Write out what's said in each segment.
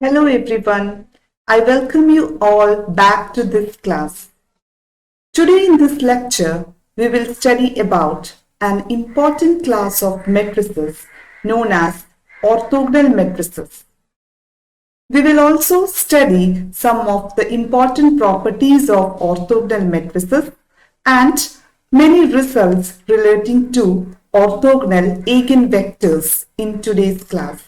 Hello everyone. I welcome you all back to this class. Today in this lecture, we will study about an important class of matrices known as orthogonal matrices. We will also study some of the important properties of orthogonal matrices and many results relating to orthogonal eigenvectors in today's class.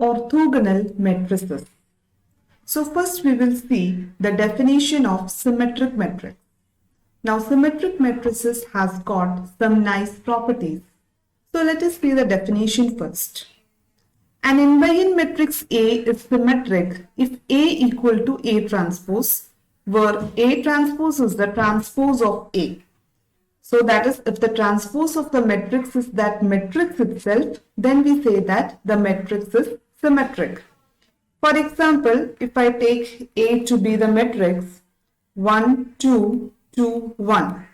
Orthogonal matrices. So first we will see the definition of symmetric matrix. Now symmetric matrices has got some nice properties. So let us see the definition first. An invariant matrix A is symmetric if A equal to A transpose, where A transpose is the transpose of A. So that is, if the transpose of the matrix is that matrix itself, then we say that the matrix is symmetric. For example, if I take A to be the matrix 1, 2, 2, 1,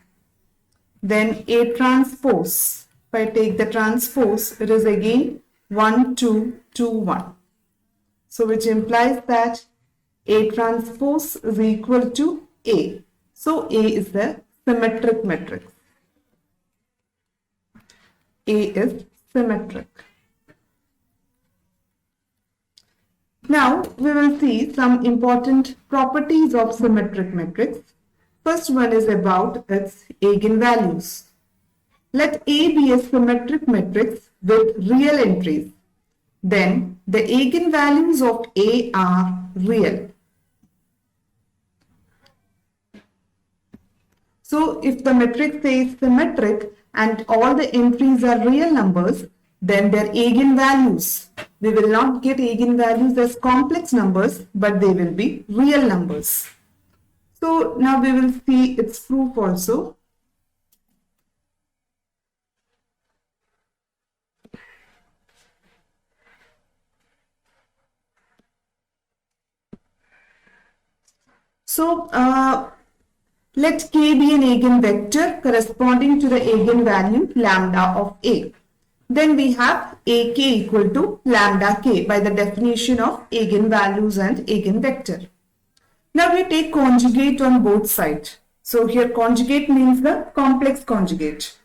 then A transpose, if I take the transpose, it is again 1, 2, 2, 1. So which implies that A transpose is equal to A. So A is the symmetric matrix. A is symmetric. Now we will see some important properties of symmetric matrix. First one is about its eigenvalues. Let A be a symmetric matrix with real entries. Then the eigenvalues of A are real. So if the matrix is symmetric and all the entries are real numbers, then their eigenvalues, we will not get eigenvalues as complex numbers, but they will be real numbers. So now we will see its proof also. So let K be an eigenvector corresponding to the eigenvalue lambda of A. Then we have AK equal to lambda K by the definition of eigenvalues and eigenvector. Now we take conjugate on both sides. So here conjugate means the complex conjugate.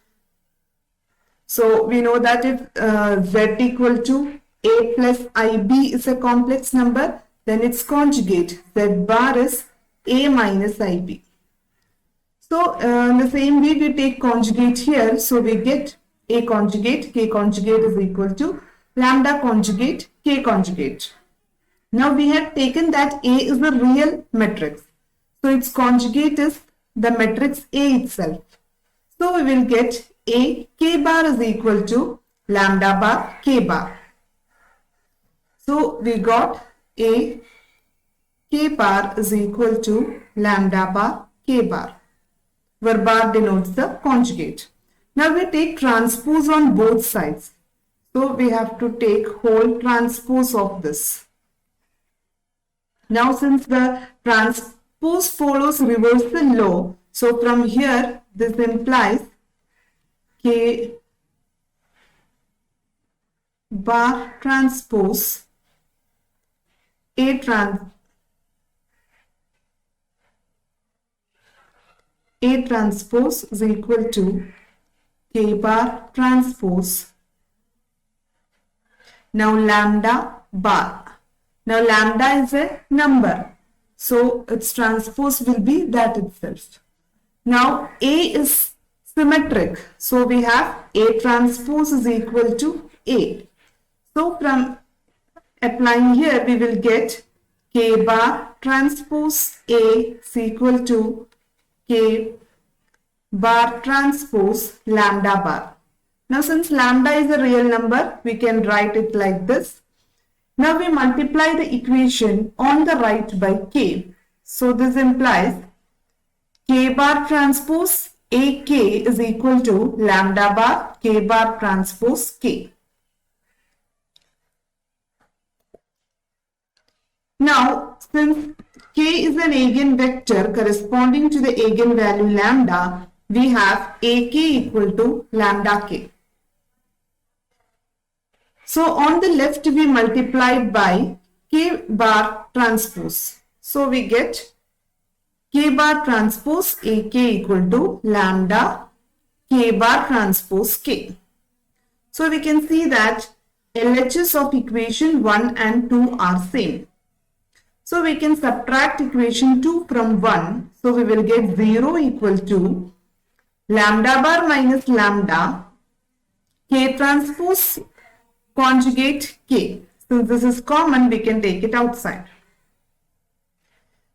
So we know that if Z equal to A plus IB is a complex number, then its conjugate Z bar is A minus IB. So in the same way we take conjugate here, so we get A conjugate, K conjugate is equal to lambda conjugate, K conjugate. Now we have taken that A is the real matrix. So its conjugate is the matrix A itself. So we will get A K bar is equal to lambda bar K bar. So we got A K bar is equal to lambda bar K bar, where bar denotes the conjugate. Now we take transpose on both sides. So we have to take whole transpose of this. Now since the transpose follows reversal law, so from here this implies K bar transpose A transpose is equal to K bar transpose. Now lambda bar. Now lambda is a number, so its transpose will be that itself. Now A is symmetric, so we have A transpose is equal to A. So from applying here, we will get K bar transpose A is equal to K bar transpose lambda bar. Now since lambda is a real number, we can write it like this. Now we multiply the equation on the right by K. So this implies K bar transpose AK is equal to lambda bar K bar transpose K. Now since K is an eigenvector corresponding to the eigenvalue lambda, we have AK equal to lambda K. So on the left we multiplied by K bar transpose. So we get K bar transpose AK equal to lambda K bar transpose K. So we can see that LHS of equation 1 and 2 are same. So we can subtract equation 2 from 1. So we will get 0 equal to lambda bar minus lambda K transpose conjugate K. Since this is common, we can take it outside.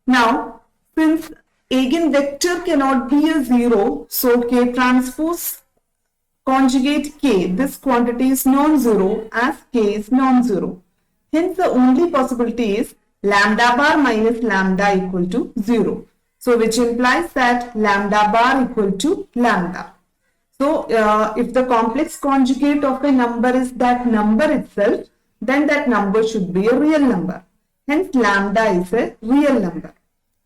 Now, since eigenvector cannot be a 0, so K transpose conjugate K, this quantity is non-zero as K is non-zero. Hence, the only possibility is lambda bar minus lambda equal to 0. So, which implies that lambda bar equal to lambda. So, if the complex conjugate of a number is that number itself, then that number should be a real number. Hence, lambda is a real number.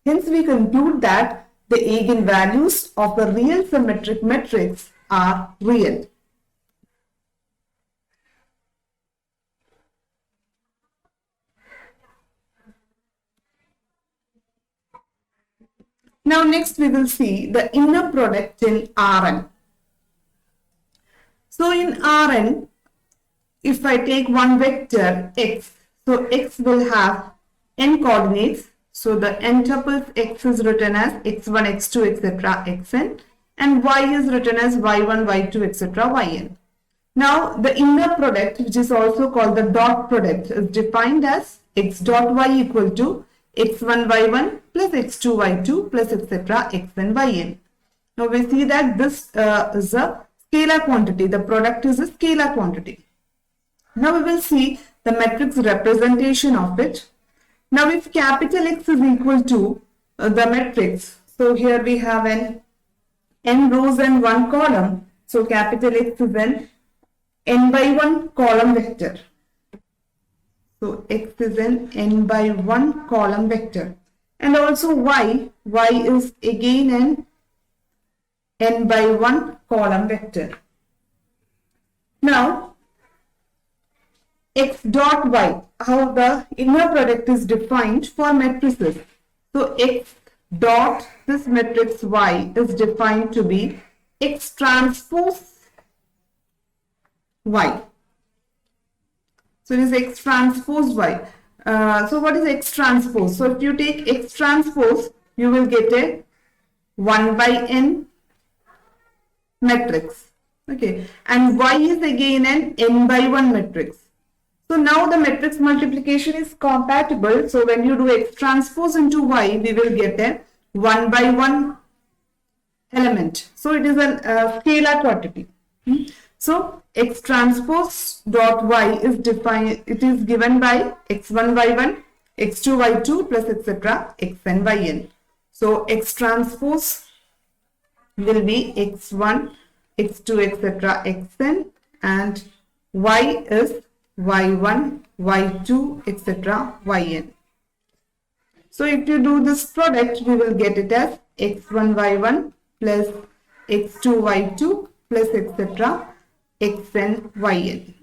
Hence, we conclude that the eigenvalues of a real symmetric matrix are real. Now, next we will see the inner product in Rn. So, in Rn, if I take one vector x, so x will have n coordinates. So, the n tuples x is written as x1, x2, etc. xn, and y is written as y1, y2, etc. yn. Now, the inner product, which is also called the dot product, is defined as x dot y equal to x1, y1 plus x2, y2 plus etc. xn, yn. Now, we see that this is a scalar quantity. The product is a scalar quantity. Now, we will see the matrix representation of it. Now, if capital X is equal to the matrix, so here we have an n rows and 1 column. So, capital X is an n by 1 column vector. So, X is an n by 1 column vector. And also y is again an n by 1 column vector. Now, x dot y, how the inner product is defined for matrices. So, x dot this matrix y is defined to be x transpose y. So, it is x transpose y. So, what is x transpose? So, if you take x transpose, you will get a 1 by n matrix. Okay, and y is again an n by 1 matrix. So now the matrix multiplication is compatible. So when you do x transpose into y, we will get a 1 by 1 element. So it is a scalar quantity. So x transpose dot y is defined. It is given by x1 y1, x2 y2 plus etc. xn yn. So x transpose will be x1, x2 etc. xn, and y is y1, y2 etc. yn. So if you do this product, we will get it as x1 y1 plus x2 y2 plus etc. xn yn.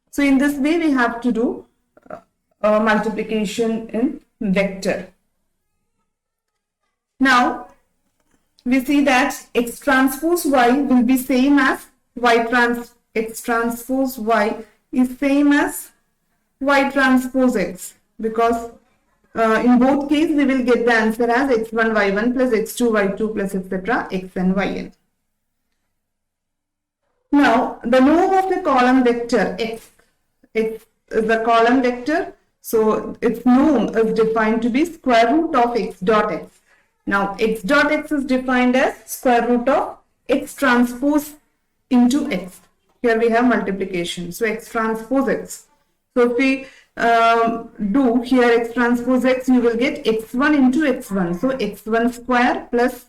So in this way we have to do multiplication in vector. Now we see that x transpose y will be same as x transpose y is same as y transpose x, because in both cases we will get the answer as x1 y1 plus x2 y2 plus etc. xn yn. Now the norm of the column vector x is the column vector, so its norm is defined to be square root of x dot x. Now x dot x is defined as square root of x transpose into x. Here we have multiplication. So x transpose x. So if we do here x transpose x, you will get x1 into x1. So x1 square plus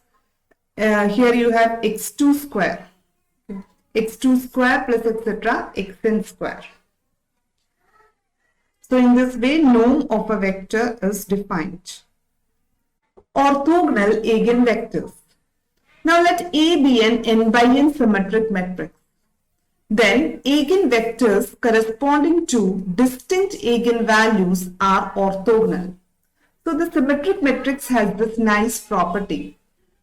here you have x2 square. x2 square plus etc. xn square. So in this way, norm of a vector is defined. Orthogonal eigenvectors. Now let A be an n by n symmetric matrix. then eigenvectors corresponding to distinct eigenvalues are orthogonal. So the symmetric matrix has this nice property.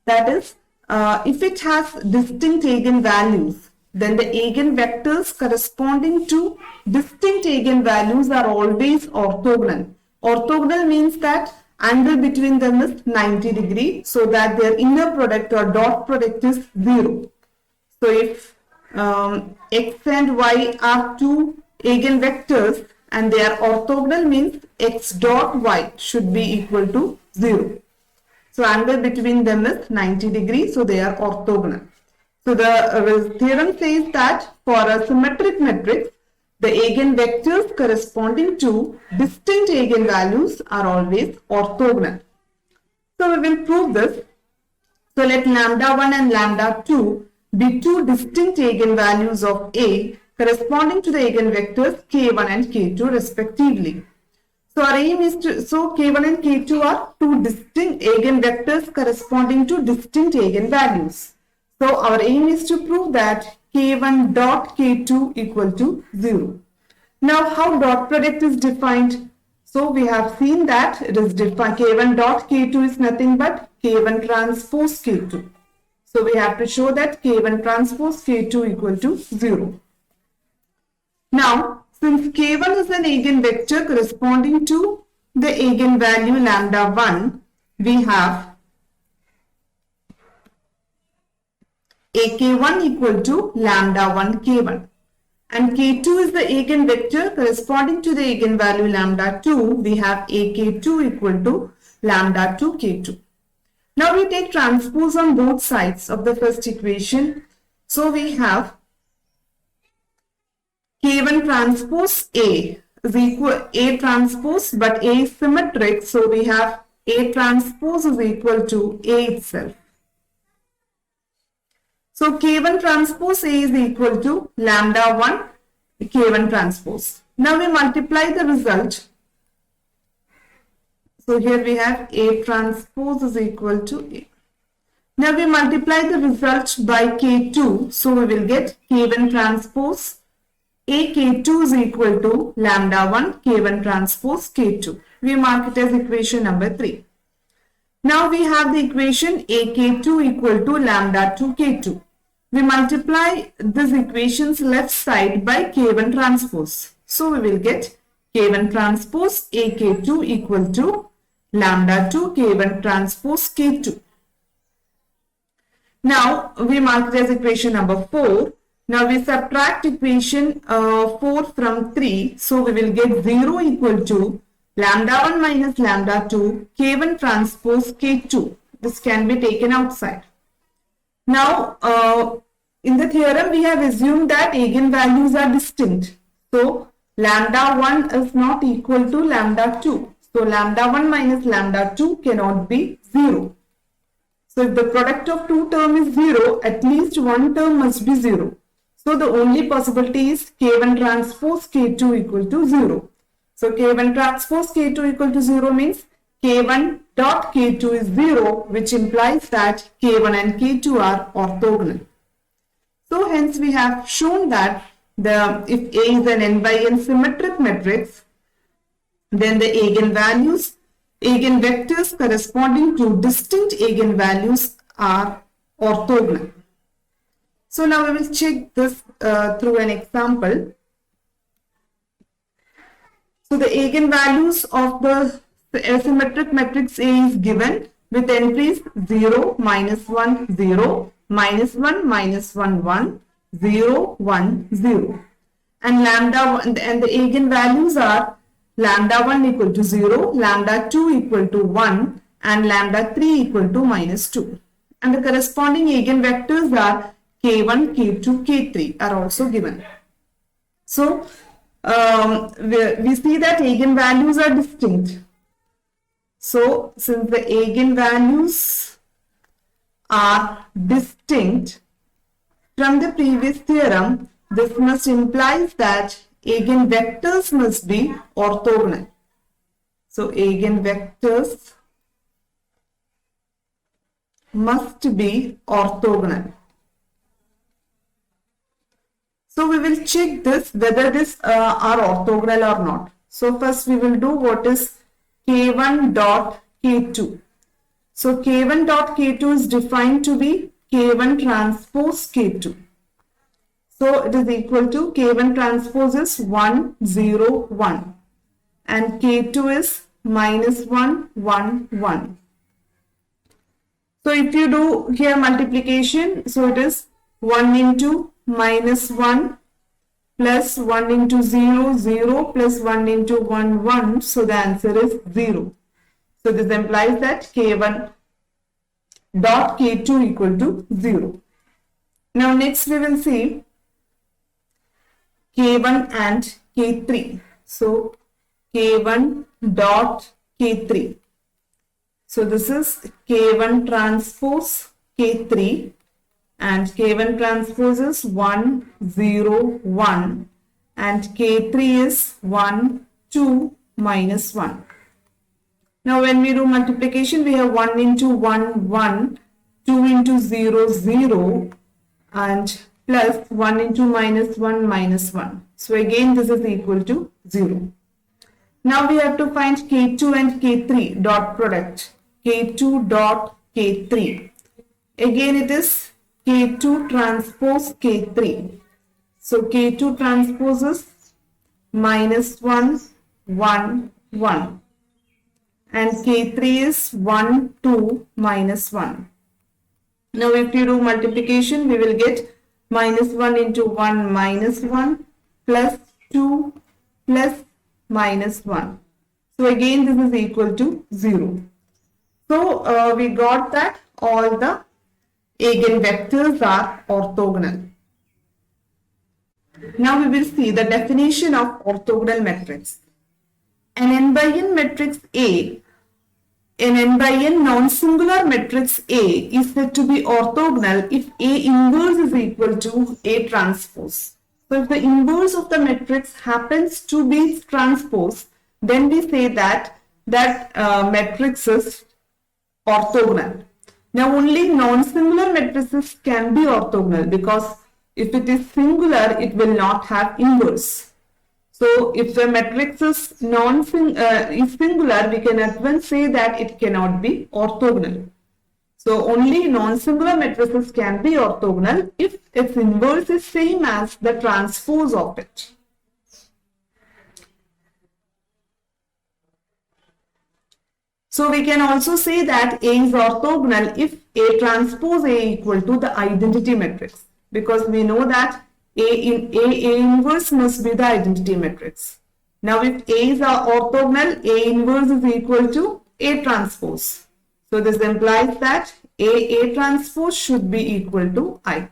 That is, if it has distinct eigenvalues, then the eigenvectors corresponding to distinct eigenvalues are always orthogonal. Orthogonal means that angle between them is 90 degree, so that their inner product or dot product is 0. So if x and y are two eigenvectors and they are orthogonal, means x dot y should be equal to 0. So angle between them is 90 degrees, so they are orthogonal. So the theorem says that for a symmetric matrix, the eigenvectors corresponding to distinct eigenvalues are always orthogonal. So we will prove this. So let lambda 1 and lambda 2 be two distinct eigenvalues of A corresponding to the eigenvectors k1 and k2 respectively. So our aim is to, so k1 and k2 are two distinct eigenvectors corresponding to distinct eigenvalues. So our aim is to prove that k1 dot k2 equal to 0. Now how dot product is defined? So we have seen that it is defined, k1 dot k2 is nothing but k1 transpose k2. So we have to show that k1 transpose k2 equal to 0. Now, since k1 is an eigenvector corresponding to the eigenvalue lambda 1, we have ak1 equal to lambda 1 k1. And k2 is the eigenvector corresponding to the eigenvalue lambda 2, we have ak2 equal to lambda 2 k2. Now we take transpose on both sides of the first equation. So we have k1 transpose A is equal A transpose, but A is symmetric, so we have A transpose is equal to A itself. So k1 transpose A is equal to lambda 1 k1 transpose. Now we multiply the result. So here we have A transpose is equal to A. Now we multiply the result by k2, so we will get k1 transpose AK2 is equal to lambda 1 k1 transpose k2. We mark it as equation number 3. Now we have the equation AK2 equal to lambda 2 k2. We multiply this equation's left side by k1 transpose. So we will get k1 transpose AK2 equal to lambda 2 k1 transpose k2. Now we mark it as equation number 4. Now we subtract equation 4 from 3. So we will get 0 equal to lambda 1 minus lambda 2 k1 transpose k2. This can be taken outside. Now in the theorem we have assumed that eigenvalues are distinct. So lambda 1 is not equal to lambda 2. So lambda 1 minus lambda 2 cannot be 0. So if the product of two terms is 0, at least one term must be 0. So the only possibility is k1 transpose k2 equal to 0. So k1 transpose k2 equal to 0 means k1 dot k2 is 0, which implies that k1 and k2 are orthogonal. So hence we have shown that if A is an n by n symmetric matrix, then the eigenvectors corresponding to distinct eigenvalues are orthogonal. So now we will check this through an example. So the eigenvalues of the symmetric matrix A is given with entries 0, minus 1, 0, minus 1, minus 1, 1, 0, 1, 0. And lambda 1 and the eigenvalues are lambda 1 equal to 0, lambda 2 equal to 1, and lambda 3 equal to minus 2. And the corresponding eigenvectors are k1, k2, k3 are also given. So we see that eigenvalues are distinct. So since the eigenvalues are distinct from the previous theorem, this must implies that eigenvectors must be orthogonal. So eigenvectors must be orthogonal. So we will check this whether this are orthogonal or not. So first we will do what is K1 dot K2. So K1 dot K2 is defined to be K1 transpose K2. So it is equal to K1 transpose is 1, 0, 1 and K2 is minus 1, 1, 1. So if you do here multiplication, so it is 1 into minus 1 plus 1 into 0, 0 plus 1 into 1, 1. So the answer is 0. So this implies that K1 dot K2 equal to 0. Now next we will see K1 and K3. So K1 dot K3. So this is K1 transpose K3 and K1 transpose is 1, 0, 1 and K3 is 1, 2, minus 1. Now when we do multiplication, we have 1 into 1, 1, 2 into 0, 0 and plus 1 into minus 1, minus 1. So again this is equal to 0. Now we have to find K2 and K3 dot product. K2 dot K3. Again it is K2 transpose K3. So K2 transpose is minus 1, 1, 1. And K3 is 1, 2, minus 1. Now if you do multiplication, we will get minus 1 into 1, minus 1, plus 2, plus minus 1. So again this is equal to 0. So we got that all the eigenvectors are orthogonal. Now we will see the definition of orthogonal matrix. An n by n matrix A, an n by n non-singular matrix A is said to be orthogonal if A inverse is equal to A transpose. So if the inverse of the matrix happens to be transpose, then we say that matrix is orthogonal. Now only non-singular matrices can be orthogonal because if it is singular, it will not have inverse. So if the matrix is singular, we can at once say that it cannot be orthogonal. So only non-singular matrices can be orthogonal if its inverse is same as the transpose of it. So we can also say that A is orthogonal if A transpose A equal to the identity matrix, because we know that A inverse must be the identity matrix. Now if A is orthogonal, A inverse is equal to A transpose. So this implies that A transpose should be equal to I.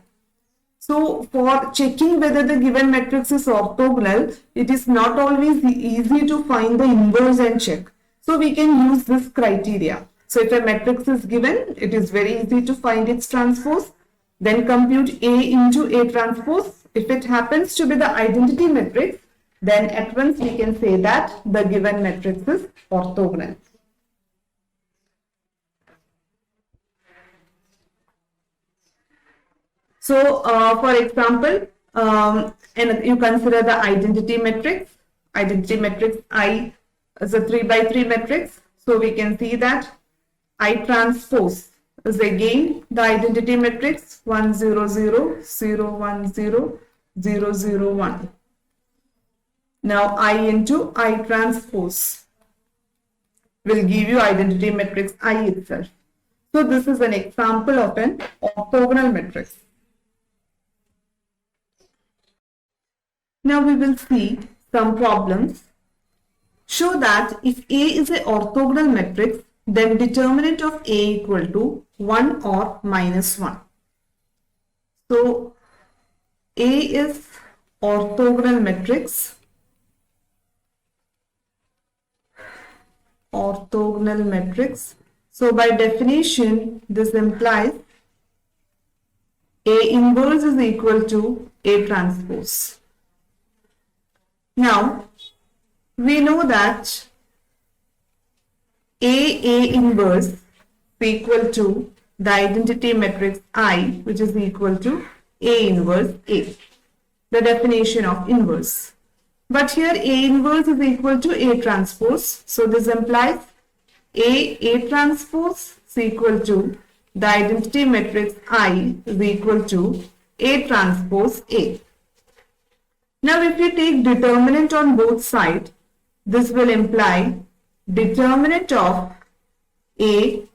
So for checking whether the given matrix is orthogonal, it is not always easy to find the inverse and check. So we can use this criteria. So if a matrix is given, it is very easy to find its transpose. Then compute A into A transpose. If it happens to be the identity matrix, then at once we can say that the given matrix is orthogonal. So for example, and you consider the identity matrix I is a 3 by 3 matrix. So we can see that I transpose is again the identity matrix 1 0 0 0 1 0 0 0 1. Now I into I transpose will give you identity matrix I itself. So this is an example of an orthogonal matrix. Now we will see some problems. Show that if A is an orthogonal matrix, then determinant of A equal to 1 or minus 1. So A is orthogonal matrix. Orthogonal matrix. So by definition, this implies A inverse is equal to A transpose. Now, we know that A inverse is equal to the identity matrix I, which is equal to A inverse A. the definition of inverse. But here A inverse is equal to A transpose. So this implies A transpose is equal to the identity matrix I is equal to A transpose A. Now if we take determinant on both sides, this will imply determinant of A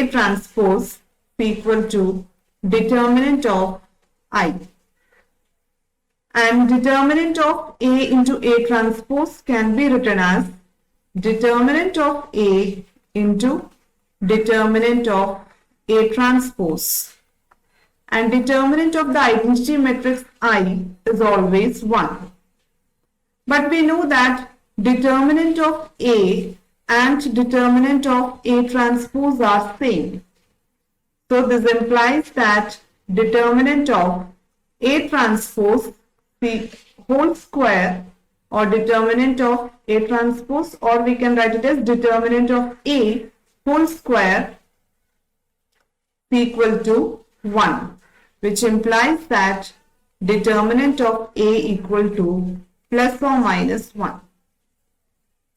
transpose equal to determinant of I. And determinant of A into A transpose can be written as determinant of A into determinant of A transpose. And determinant of the identity matrix I is always 1. But we know that determinant of A and determinant of A transpose are same. So this implies that determinant of A transpose the whole square or determinant of A transpose, or we can write it as determinant of A whole square equal to 1, which implies that determinant of A equal to plus or minus 1.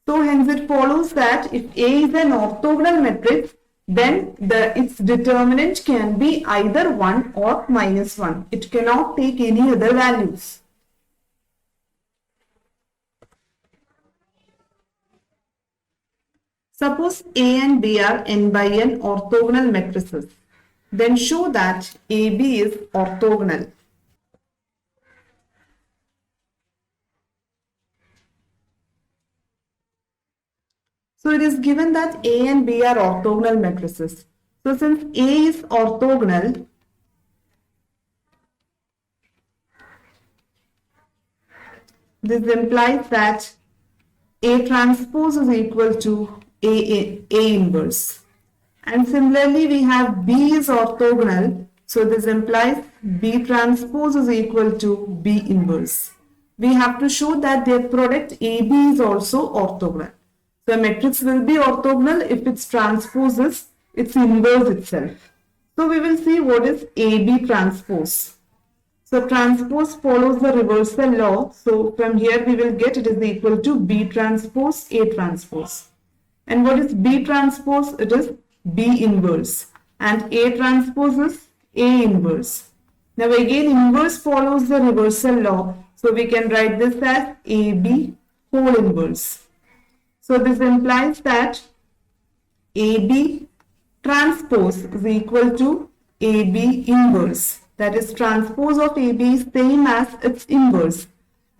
So hence it follows that if A is an orthogonal matrix, then its determinant can be either 1 or minus 1. It cannot take any other values. Suppose A and B are n by n orthogonal matrices. Then show that AB is orthogonal. So it is given that A and B are orthogonal matrices. So since A is orthogonal, this implies that A transpose is equal to A inverse. And similarly, we have B is orthogonal. So this implies B transpose is equal to B inverse. We have to show that their product AB is also orthogonal. So a matrix will be orthogonal if its transpose is its inverse itself. So we will see what is AB transpose. So transpose follows the reversal law. So from here we will get it is equal to B transpose A transpose. And what is B transpose? It is B inverse. And A transpose is A inverse. Now again inverse follows the reversal law. So we can write this as AB whole inverse. So this implies that AB transpose is equal to AB inverse. That is, transpose of AB is same as its inverse.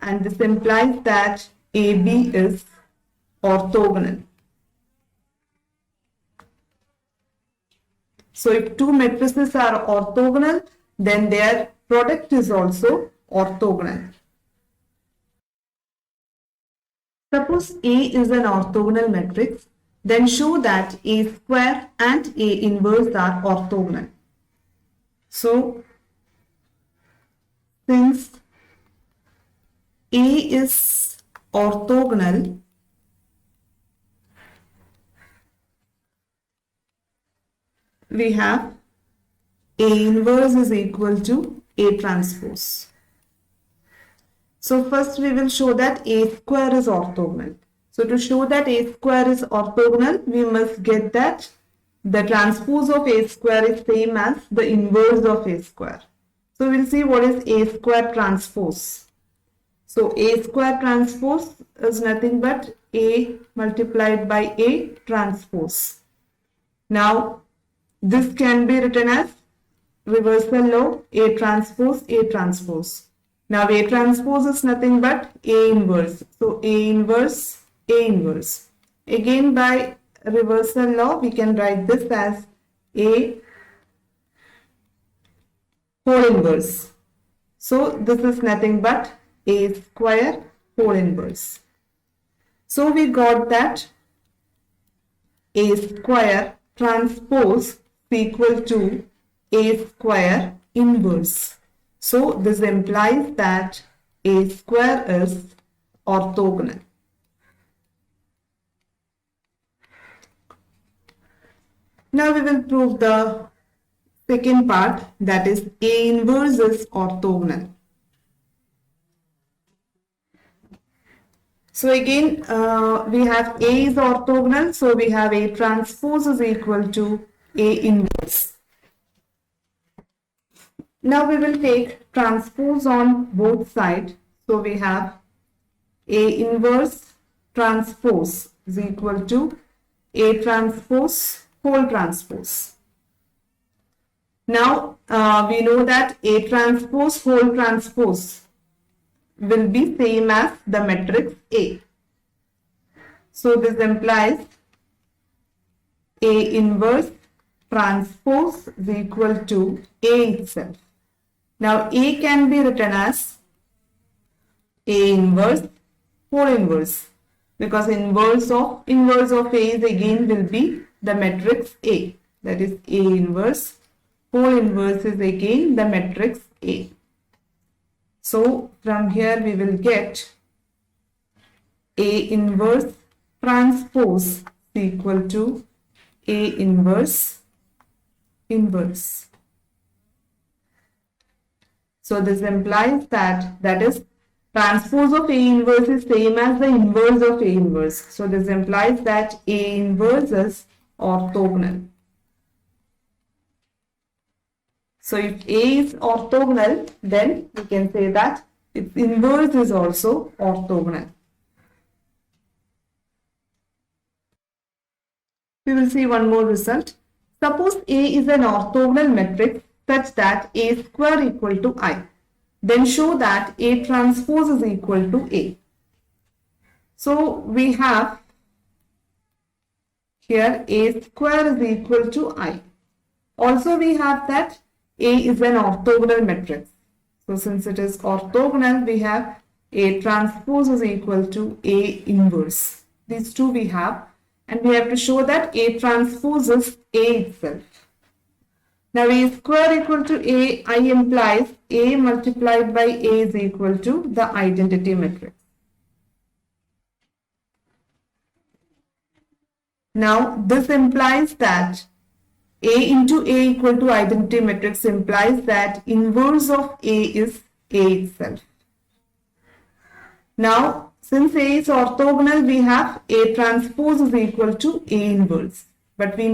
And this implies that AB is orthogonal. So if two matrices are orthogonal, then their product is also orthogonal. Suppose A is an orthogonal matrix, then show that A square and A inverse are orthogonal. So since A is orthogonal, we have A inverse is equal to A transpose. So first we will show that A square is orthogonal. So to show that A square is orthogonal, we must get that the transpose of A square is same as the inverse of A square. So we'll see what is A square transpose. So A square transpose is nothing but A multiplied by A transpose. Now this can be written as reversal law A transpose A transpose. Now A transpose is nothing but A inverse. So A inverse A inverse. Again by reversal law we can write this as A whole inverse. So this is nothing but A square whole inverse. So we got that A square transpose equal to A square inverse. So this implies that A square is orthogonal. Now we will prove the second part, that is A inverse is orthogonal. So again, we have A is orthogonal, so we have A transpose is equal to A inverse. Now we will take transpose on both sides. So we have A inverse transpose is equal to A transpose whole transpose. Now we know that A transpose whole transpose will be same as the matrix A. So this implies A inverse transpose is equal to A itself. Now A can be written as A inverse whole inverse, because inverse of A is again will be the matrix A. That is A inverse whole inverse is again the matrix A. So from here we will get A inverse transpose equal to A inverse inverse. So this implies that is transpose of A inverse is same as the inverse of A inverse. So this implies that A inverse is orthogonal. So if A is orthogonal, then we can say that its inverse is also orthogonal. We will see one more result. Suppose A is an orthogonal matrix such that A square equal to I. Then show that A transpose is equal to A. So we have here A square is equal to I. Also we have that A is an orthogonal matrix. So since it is orthogonal, we have A transpose is equal to A inverse. These two we have, and we have to show that A transpose is A itself. Now A square equal to A, I implies A multiplied by A is equal to the identity matrix. Now this implies that A into A equal to identity matrix implies that inverse of A is A itself. Now since A is orthogonal, we have A transpose is equal to A inverse. But we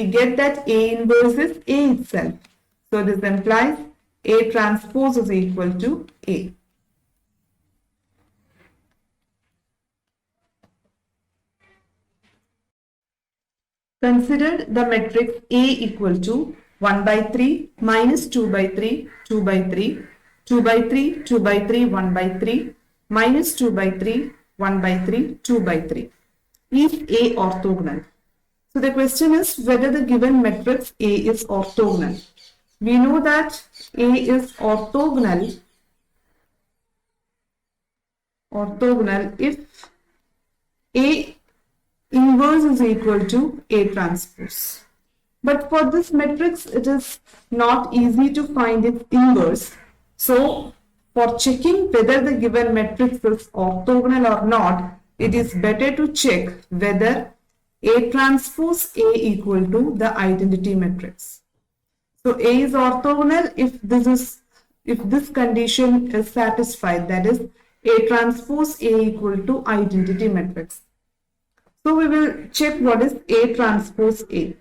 get that A inverse is A itself. So this implies A transpose is equal to A. Consider the matrix A equal to 1 by 3 minus 2 by 3, 2 by 3, 2 by 3, 2 by 3, 1 by 3, minus 2 by 3, 1 by 3, 2 by 3. Is A orthogonal? So the question is whether the given matrix A is orthogonal. We know that A is orthogonal if A inverse is equal to A transpose. But for this matrix, it is not easy to find its inverse. So for checking whether the given matrix is orthogonal or not, it is better to check whether A transpose A equal to the identity matrix. So A is orthogonal if this condition is satisfied, that is A transpose A equal to identity matrix. So we will check what is A transpose A.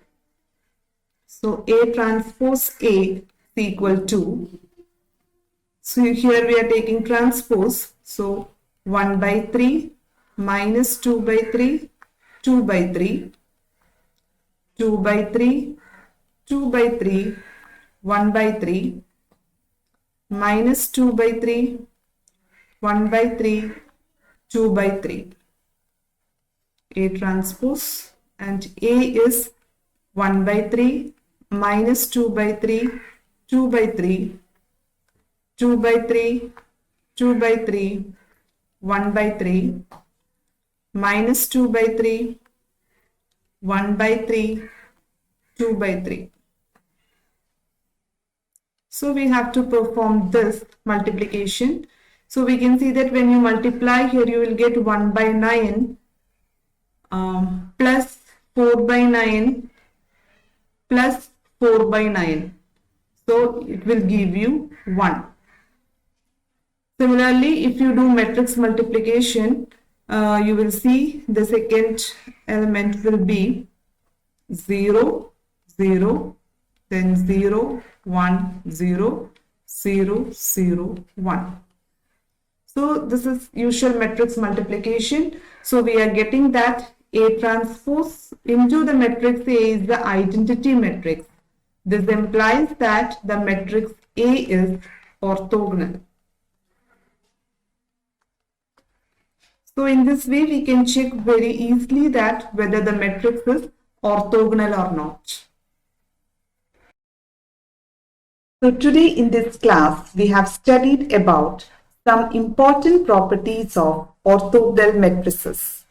So A transpose A is equal to, so here we are taking transpose, so 1 by 3 minus 2 by 3, 2 by 3, 2 by 3, 2 by 3, 1 by 3, minus 2 by 3, 1 by 3, 2 by 3. A transpose, and A is 1 by 3 minus 2 by 3, 2 by 3, 2 by 3, 2 by 3, 1 by 3, minus 2 by 3, 1 by 3, 2 by 3. So we have to perform this multiplication. So we can see that when you multiply here, you will get 1 by 9 plus 4 by 9 plus 4 by 9. So it will give you 1. Similarly, if you do matrix multiplication, you will see the second element will be 0, 0, then 0, 1, 0, 0, 0, 1. So this is usual matrix multiplication. So we are getting that A transpose into the matrix A is the identity matrix. This implies that the matrix A is orthogonal. So in this way, we can check very easily that whether the matrix is orthogonal or not. So today in this class, we have studied about some important properties of orthogonal matrices.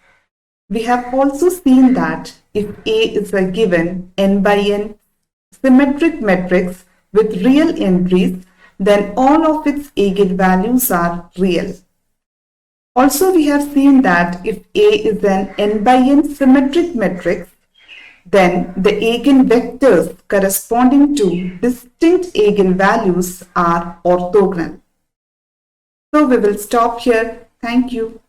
We have also seen that if A is a given n by n symmetric matrix with real entries, then all of its eigenvalues are real. Also, we have seen that if A is an n by n symmetric matrix, then the eigenvectors corresponding to distinct eigenvalues are orthogonal. So we will stop here. Thank you.